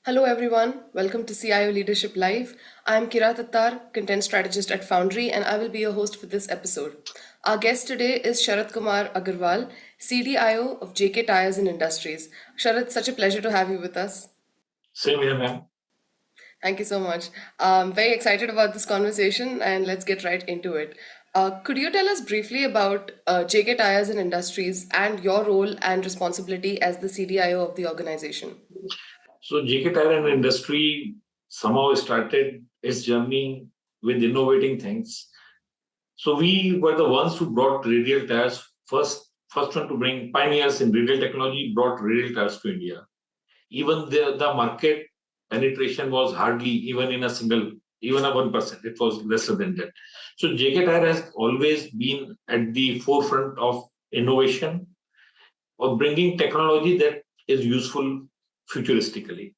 Hello everyone, welcome to CIO Leadership Live. I'm Kira Tattar, content strategist at Foundry, and I will be your host for this episode. Our guest today is Sharat Kumar Agarwal, CDIO of JK Tires and Industries. Sharat, such a pleasure to have you with us. Same here, ma'am. Thank you so much. Very excited about this conversation, and let's get right into it. Could you tell us briefly about JK Tires and Industries and your role and responsibility as the CDIO of the organization? So JK Tire and Industry somehow started its journey with innovating things. So we were the ones who brought radial tires first one to bring pioneers in radial technology, brought radial tires to India. Even the market penetration was hardly even in a single, even a 1%. It was lesser than that. So JK Tire has always been at the forefront of innovation, of bringing technology that is useful futuristically.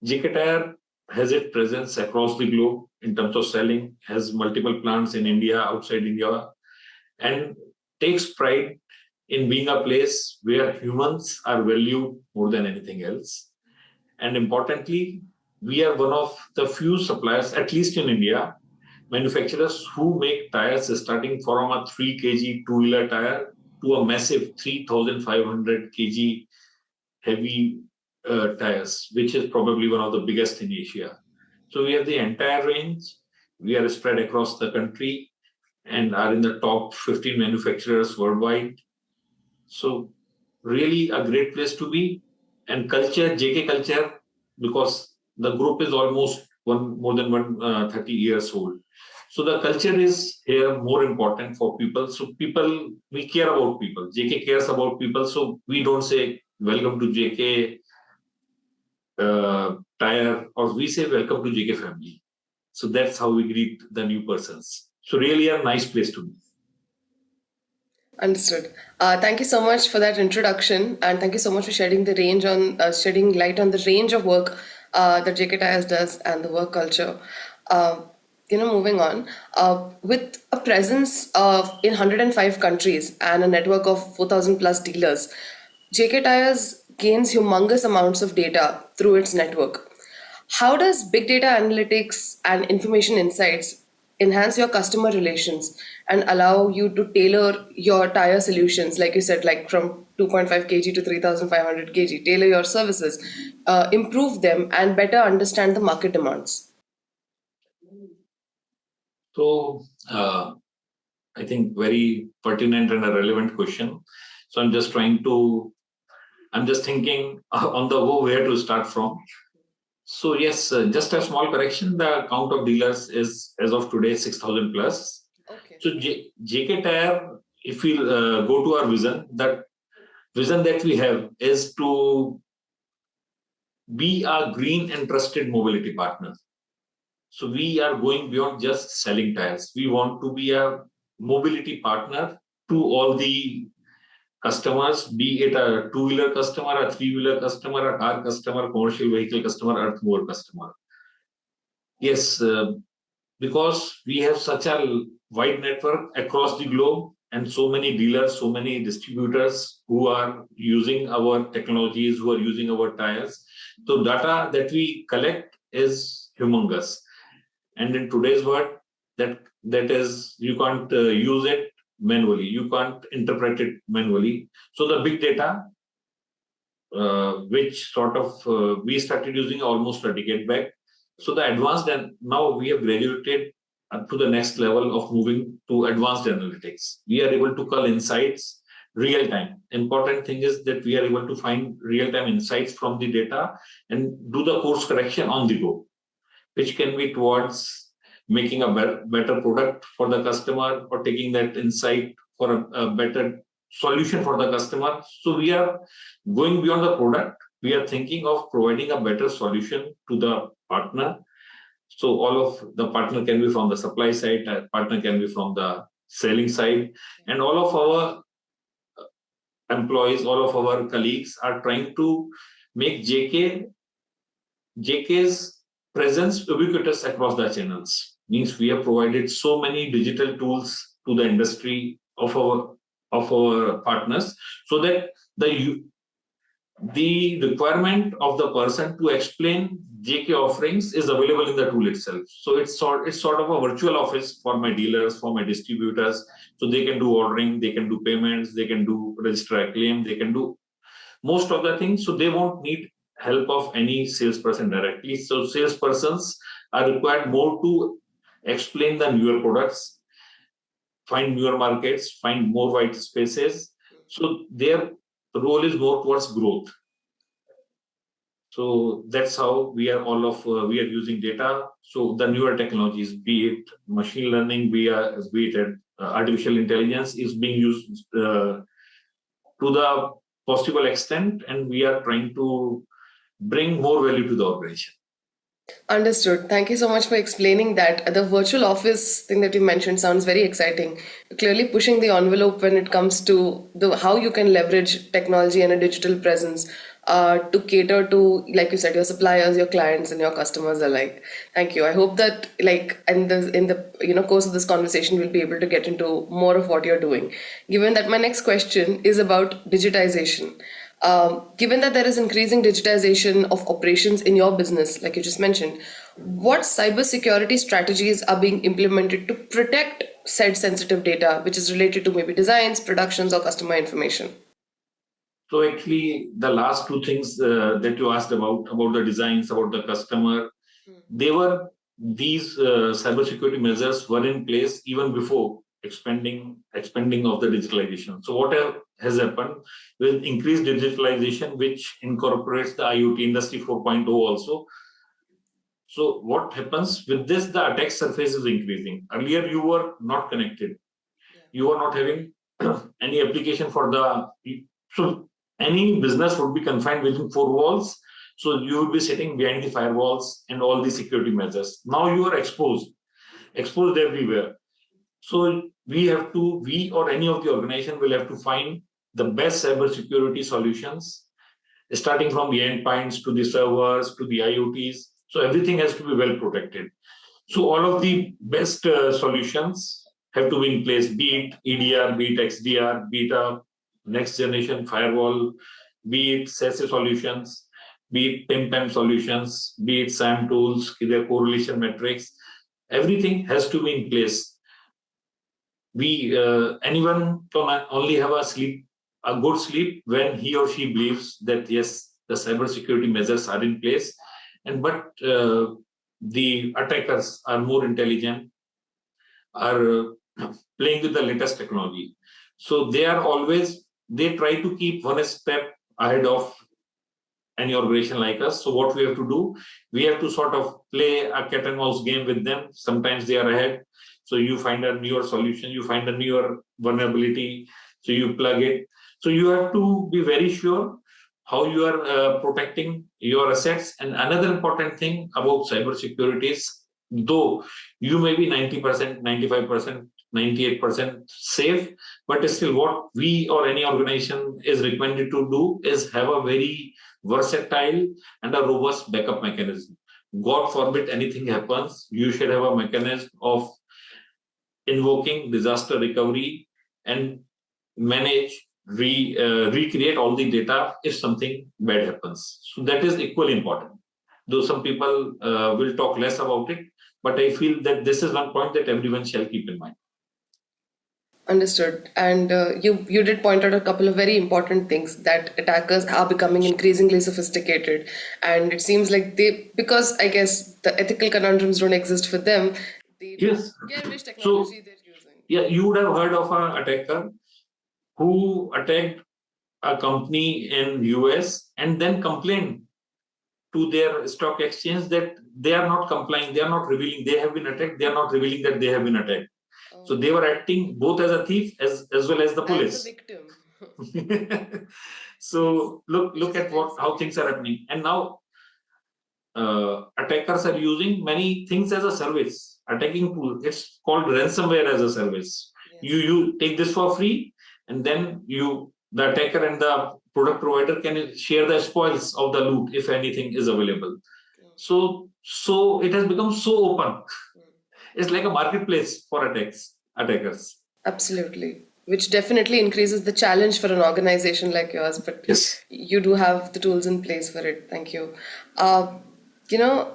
JK Tire has its presence across the globe in terms of selling, has multiple plants in India, outside India, and takes pride in being a place where humans are valued more than anything else. And importantly, we are one of the few suppliers, at least in India, manufacturers who make tires starting from a 3 kg two-wheeler tire to a massive 3,500 kg heavy tires, which is probably one of the biggest in Asia. So we have the entire range. We are spread across the country and are in the top 15 manufacturers worldwide. So really a great place to be. And culture, JK culture, because the group is almost more than 130 years old. So the culture is here more important for people. So people, we care about people. JK cares about people. So we don't say welcome to JK tire, or we say welcome to JK family. So that's how we greet the new persons. So really a nice place to be. Understood. Thank you so much for that introduction, and thank you so much for shedding light on the range of work that JK Tires does and the work culture. Uh, Moving on, with a presence of in 105 countries and a network of 4,000 plus dealers, JK Tires gains humongous amounts of data through its network. How does big data analytics and information insights enhance your customer relations and allow you to tailor your tire solutions, like you said, like from 2.5 kg to 3,500 kg, tailor your services, improve them, and better understand the market demands? So I think very pertinent and a relevant question. So I'm just thinking on the go where to start from. So yes, just a small correction. The count of dealers is as of today 6,000 plus. Okay. So JK Tire, if we go to our vision, that vision that we have is to be a green and trusted mobility partner. So we are going beyond just selling tires. We want to be a mobility partner to all the customers, be it a two-wheeler customer, a three-wheeler customer, a car customer, commercial vehicle customer, earth mover customer. Yes, because we have such a wide network across the globe and so many dealers, so many distributors who are using our technologies, who are using our tires. So data that we collect is humongous. And in today's world, that is, you can't use it manually. You can't interpret it manually. So the big data, which sort of we started using almost a decade back. So the advanced, and now we have graduated to the next level of moving to advanced analytics. We are able to call insights real time. Important thing is that we are able to find real time insights from the data and do the course correction on the go, which can be towards making a better product for the customer or taking that insight for a better solution for the customer. So we are going beyond the product. We are thinking of providing a better solution to the partner. So all of the partner can be from the supply side, partner can be from the selling side, and all of our employees, all of our colleagues are trying to make JK's presence ubiquitous across the channels. Means we have provided so many digital tools to the industry of our partners, so that the requirement of the person to explain JK offerings is available in the tool itself. So it's sort of a virtual office for my dealers, for my distributors. So they can do ordering, they can do payments, they can do register a claim, they can do most of the things. So they won't need help of any salesperson directly. So salespersons are required more to explain the newer products, find newer markets, find more white spaces. So their role is more towards growth. So that's how we are we are using data. So the newer technologies, be it machine learning, be it artificial intelligence, is being used to the possible extent, and we are trying to bring more value to the organization. Understood. Thank you so much for explaining that. The virtual office thing that you mentioned sounds very exciting. You're clearly pushing the envelope when it comes to the how you can leverage technology and a digital presence to cater to, like you said, your suppliers, your clients, and your customers alike. Thank you. I hope that, like, in the course of this conversation, we'll be able to get into more of what you're doing. Given that my next question is about digitization. Given that there is increasing digitization of operations in your business, like you just mentioned, what cybersecurity strategies are being implemented to protect said sensitive data, which is related to maybe designs, productions, or customer information? So actually, the last two things that you asked about the designs, about the customer, these cybersecurity measures were in place even before expanding of the digitalization. So what has happened with increased digitalization, which incorporates the IoT Industry 4.0 also. So what happens with this? The attack surface is increasing. Earlier, you were not connected. You were not having any application for the. So any business would be confined within four walls. So you would be sitting behind the firewalls and all the security measures. Now you are exposed everywhere. So we or any of the organization will have to find the best cybersecurity solutions, starting from the endpoints to the servers to the IoTs. So everything has to be well protected. So all of the best solutions have to be in place, be it EDR, be it XDR, be it a next generation firewall, be it SASE solutions, be it PIM-PAM solutions, be it SAM tools, their correlation metrics. Everything has to be in place. Anyone can only have a good sleep when he or she believes that yes, the cybersecurity measures are in place, but the attackers are more intelligent, are playing with the latest technology. So they try to keep one step ahead of any organization like us. So what we have to do, we have to sort of play a cat and mouse game with them. Sometimes they are ahead. So you find a newer solution, you find a newer vulnerability, so you plug it. So you have to be very sure how you are protecting your assets. And another important thing about cybersecurity is, though you may be 90%, 95%, 98% safe, but still what we or any organization is recommended to do is have a very versatile and a robust backup mechanism. God forbid anything happens, you should have a mechanism of invoking disaster recovery and recreate all the data if something bad happens. So that is equally important. Though some people will talk less about it, but I feel that this is one point that everyone shall keep in mind. Understood. And you did point out a couple of very important things that attackers are becoming increasingly sophisticated, and it seems like because I guess the ethical conundrums don't exist for them, they Yes. get which So technology they're using. yeah, you would have heard of an attacker who attacked a company in US and then complained to their stock exchange that they are not complying, they are not revealing, they have been attacked, they are not revealing that they have been attacked. So they were acting both as a thief as well as the And the police. victim. So look Which is at very how things are serious. happening. And now attackers are using many things as a service. Attacking tool, it's called ransomware as a service. Yes. You take this for free, and then the attacker and the product provider can share the spoils of the loot if anything is available. So it has become so open. It's like a marketplace for attackers. Absolutely. which definitely increases the challenge for an organization like yours. But Yes. you do have the tools in place for it. Thank you. Uh, you know,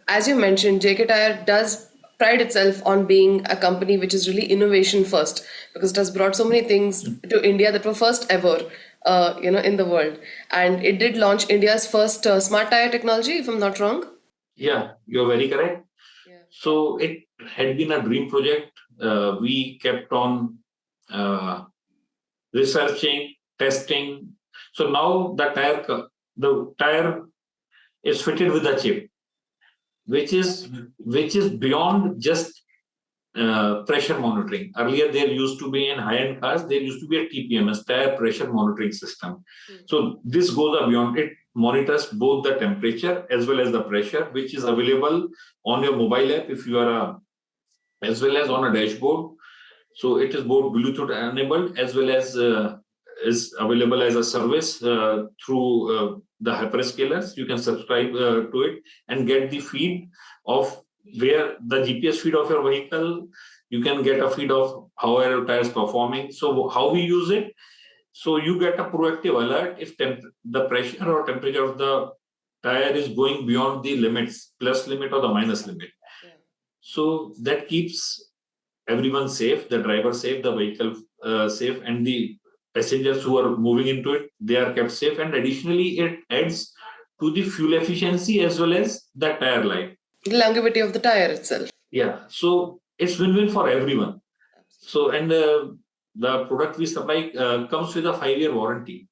as you mentioned, JK Tire does pride itself on being a company which is really innovation first because it has brought so many things to India that were first ever, in the world. And it did launch India's first smart tire technology, if I'm not wrong. Yeah, you're very correct. Yeah. So it had been a dream project. We kept on researching, testing. So now the tire is fitted with a chip, which is beyond just pressure monitoring. Earlier, there used to be in high-end cars, there used to be a TPMS, tire pressure monitoring system. So this goes beyond. It monitors both the temperature as well as the pressure, which is available on your mobile app if you are as well as on a dashboard. So it is both Bluetooth enabled as well as is available as a service through the hyperscalers. You can subscribe to it and get the feed of where the GPS feed of your vehicle. You can get a feed of how your tire is performing. So how we use it? So you get a proactive alert if the pressure or temperature of the tire is going beyond the limits, plus limit or the minus limit. So that keeps everyone safe, the driver safe, the vehicle safe, and the passengers who are moving into it, they are kept safe. And additionally, it adds to the fuel efficiency as well as the tire life. The longevity of the tire itself. Yeah, so it's win-win for everyone. So, and the product we supply comes with a 5-year warranty.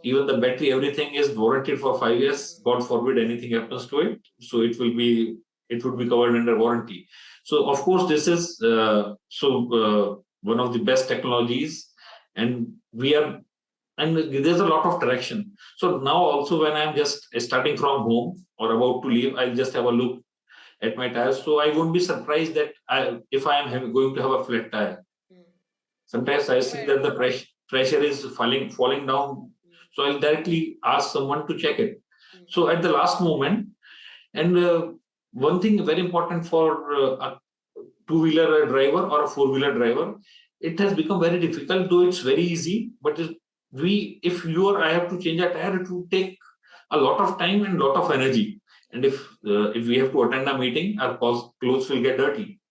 Even the battery, everything is warranted for 5 years. God forbid anything happens to it, so it would be covered under warranty. So of course this is one of the best technologies, and we are, and there's a lot of traction. So now also when I'm just starting from home or about to leave, I'll just have a look at my tires. So I won't be surprised that if I am going to have a flat tire. Sometimes I see that the pressure is falling down. So I'll directly ask someone to check it. So at the last moment, and one thing very important for a two-wheeler driver or a four-wheeler driver, it has become very difficult. Though it's very easy, but if you or I have to change a tire, it will take a lot of time and a lot of energy. And if we have to attend a meeting, our clothes will get dirty.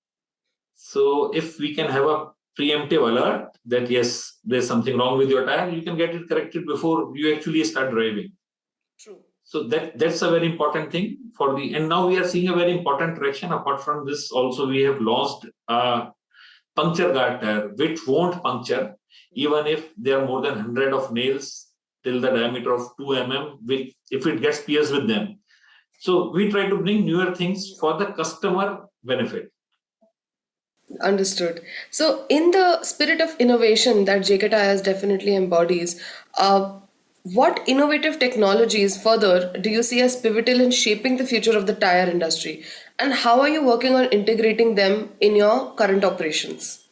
So if we can have a preemptive alert that yes, there's something wrong with your tire, you can get it corrected before you actually start driving. True. So that's a very important thing and now we are seeing a very important traction. Apart from this, also we have launched a puncture guard tire, which won't puncture even if there are more than 100 of nails till the diameter of 2 mm, if it gets pierced with them. So we try to bring newer things for the customer benefit. Understood. So, in the spirit of innovation that JK Tires definitely embodies, what innovative technologies further do you see as pivotal in shaping the future of the tire industry? And how are you working on integrating them in your current operations?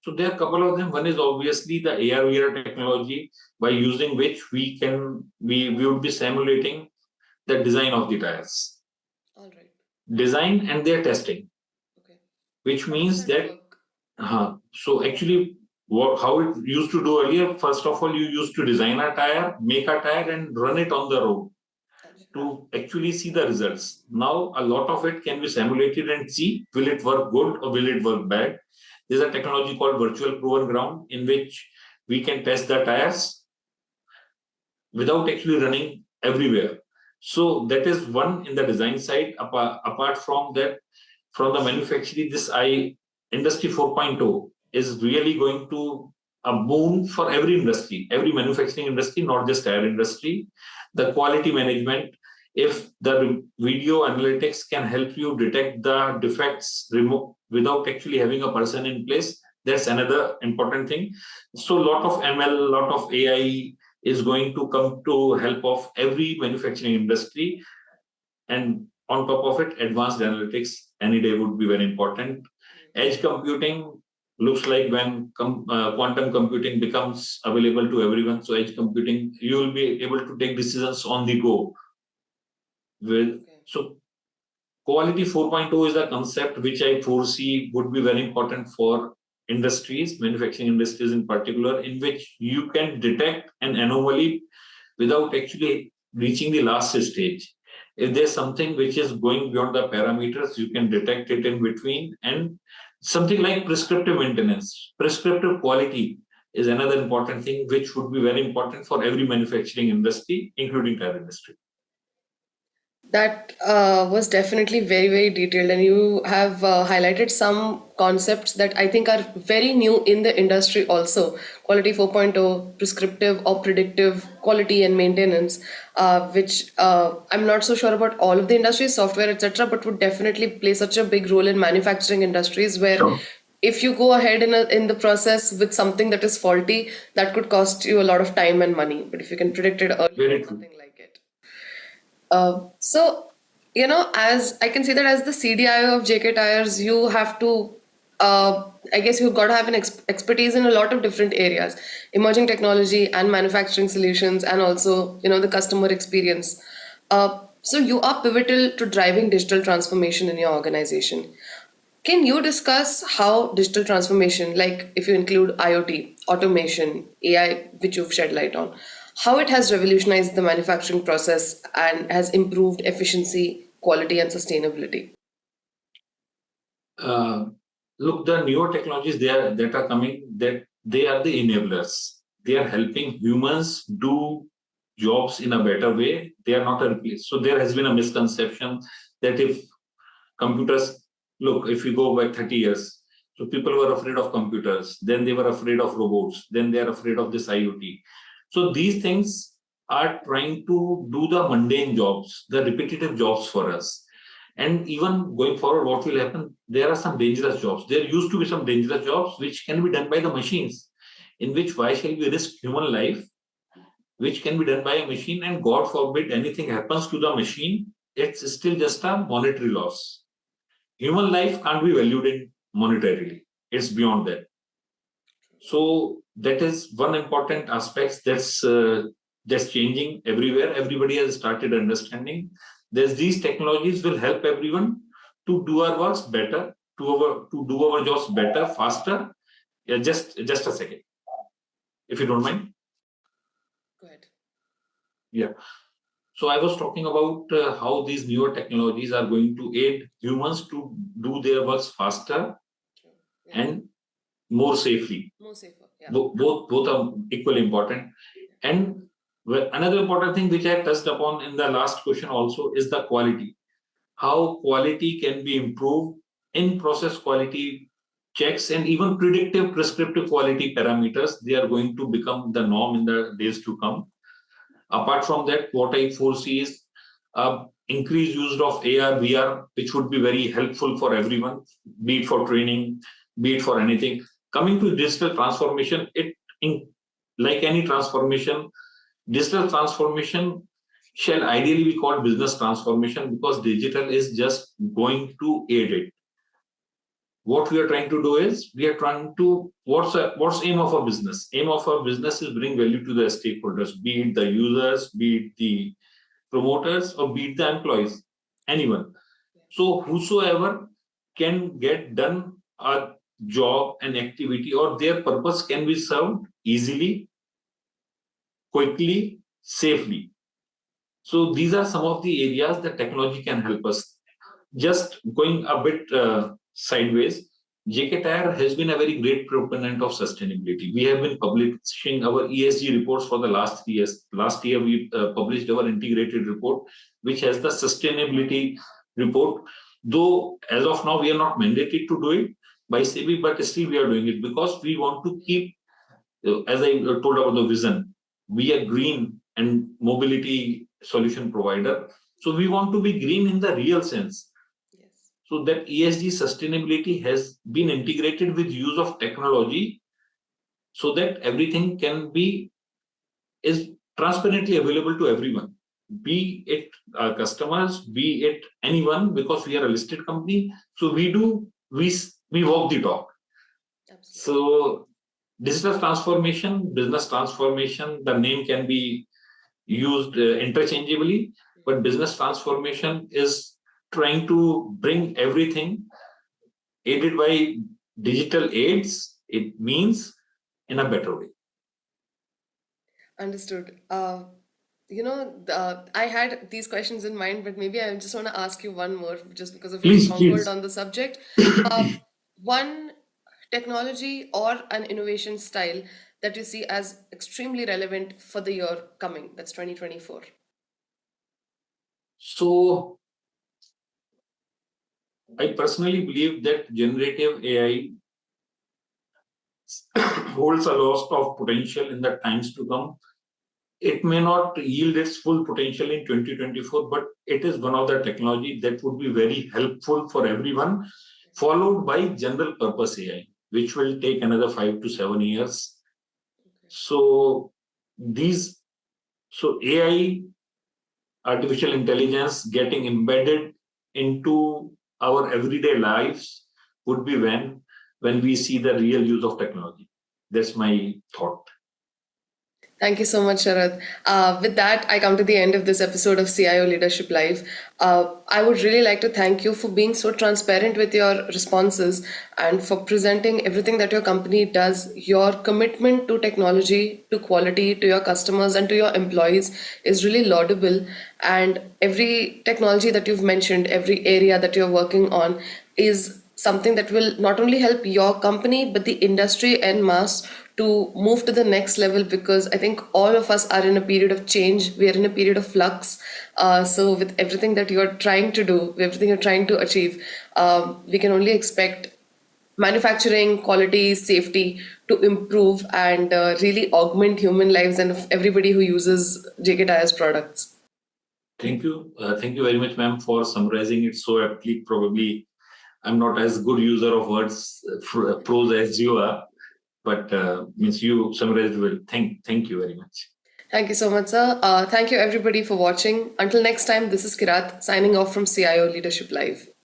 So there are a couple of them. One is obviously the AR/VR technology, by using which we would be simulating the design of the tires. All right. Design and their testing. Okay. Which means that work? so actually how it used to do earlier, first of all, you used to design a tire, make a tire and run it on the road to actually see the results. Now a lot of it can be simulated and see will it work good or will it work bad. There's a technology called virtual proven ground in which we can test the tires without actually running everywhere. So that is one in the design side. Apart from that, from the manufacturing, this Industry 4.0 is really going to a boon for every industry, every manufacturing industry, not just tire industry. The quality management, if the video analytics can help you detect the defects without actually having a person in place, that's another important thing. So a lot of ML, a lot of AI is going to come to help of every manufacturing industry. And on top of it, advanced analytics any day would be very important. Edge computing looks like when quantum computing becomes available to everyone. So edge computing, you will be able to take decisions on the go. So quality 4.0 is a concept which I foresee would be very important for industries, manufacturing industries in particular, in which you can detect an anomaly without actually reaching the last stage. If there's something which is going beyond the parameters, you can detect it in between. And something like prescriptive maintenance, prescriptive quality is another important thing which would be very important for every manufacturing industry, including tire industry. That was definitely very, very detailed, and you have highlighted some concepts that I think are very new in the industry also. Quality 4.0, prescriptive or predictive quality and maintenance, which I'm not so sure about all of the industries, software, etc., but would definitely play such a big role in manufacturing industries where Sure. if you go ahead in the process with something that is faulty, that could cost you a lot of time and money. But if you can predict it early, Very true. nothing like it. So, as I can see that as the CDIO of JK Tires, you have to, I guess you've got to have an expertise in a lot of different areas, emerging technology and manufacturing solutions, and also, the customer experience. So you are pivotal to driving digital transformation in your organization. Can you discuss how digital transformation, like if you include IoT, automation, AI, which you've shed light on, how it has revolutionized the manufacturing process and has improved efficiency, quality, and sustainability? Uh, Look, the newer technologies that are coming, that they are the enablers. They are helping humans do jobs in a better way. They are not a replace. So there has been a misconception that if computers, look, if you go back 30 years, so people were afraid of computers, then they were afraid of robots, then they are afraid of this IoT. So these things are trying to do the mundane jobs, the repetitive jobs for us. And even going forward, what will happen? There are some dangerous jobs. There used to be some dangerous jobs which can be done by the machines, in which why shall we risk human life, which can be done by a machine, and God forbid anything happens to the machine, it's still just a monetary loss. Human life can't be valued in monetarily. It's beyond that. So that is one important aspect that's changing everywhere. Everybody has started understanding. There's these technologies will help everyone to do our works better, to do our jobs better, faster. Yeah, just a second, if you don't mind. Go ahead. Yeah. So I was talking about how these newer technologies are going to aid humans to do their works faster Yeah. and more safely. More safer. Yeah. Both are equally important. And another important thing which I touched upon in the last question also is the quality. How quality can be improved in process quality checks and even predictive prescriptive quality parameters. They are going to become the norm in the days to come. Apart from that, what I foresee is increased use of AR, VR, which would be very helpful for everyone, be it for training, be it for anything. Coming to digital transformation, like any transformation, digital transformation shall ideally be called business transformation because digital is just going to aid it. What we are trying to do is we are trying to what's aim of our business? Aim of our business is bring value to the stakeholders, be it the users, be it the promoters, or be it the employees, anyone. So whosoever can get done a job, an activity, or their purpose can be served easily, quickly, safely. So these are some of the areas that technology can help us. Just going a bit sideways, JK Tire has been a very great proponent of sustainability. We have been publishing our ESG reports for the last 3 years. Last year, we published our integrated report, which has the sustainability report. Though, as of now, we are not mandated to do it by SEBI, but still we are doing it because we want to keep, as I told about the vision, we are green and mobility solution provider. So we want to be green in the real sense. Yes. So that ESG sustainability has been integrated with use of technology so that everything is transparently available to everyone, be it our customers, be it anyone, because we are a listed company. So we walk the talk. Absolutely. So digital transformation, business transformation, the name can be used interchangeably, but business transformation is trying to bring everything aided by digital aids, It means in a better way. Understood. I had these questions in mind, but maybe I just want to ask you one more just because of your Please, strong word please. on the subject. One technology or an innovation style that you see as extremely relevant for the year coming, that's 2024. So I personally believe that generative AI holds a lot of potential in the times to come. It may not yield its full potential in 2024, but it is one of the technology that would be very helpful for everyone, followed by general purpose AI, which will take another 5 to 7 years. So these, so AI, artificial intelligence getting embedded into our everyday lives would be when we see the real use of technology. That's my thought. Thank you so much, Sharad. With that, I come to the end of this episode of CIO Leadership Live. I would really like to thank you for being so transparent with your responses and for presenting everything that your company does. Your commitment to technology, to quality, to your customers, and to your employees is really laudable. And every technology that you've mentioned, every area that you're working on, is something that will not only help your company but the industry en masse to move to the next level, because I think all of us are in a period of change. We are in a period of flux. So with everything that you're trying to do, with everything you're trying to achieve, we can only expect manufacturing, quality, safety to improve and really augment human lives and of everybody who uses JK Tyres products. Thank you. Thank you very much, ma'am, for summarizing it so aptly. Probably I'm not as good user of words, prose as you are, but means you summarized well. Thank you very much. Thank you so much, sir. Thank you, everybody, for watching. Until next time, this is Kirat signing off from CIO Leadership Live.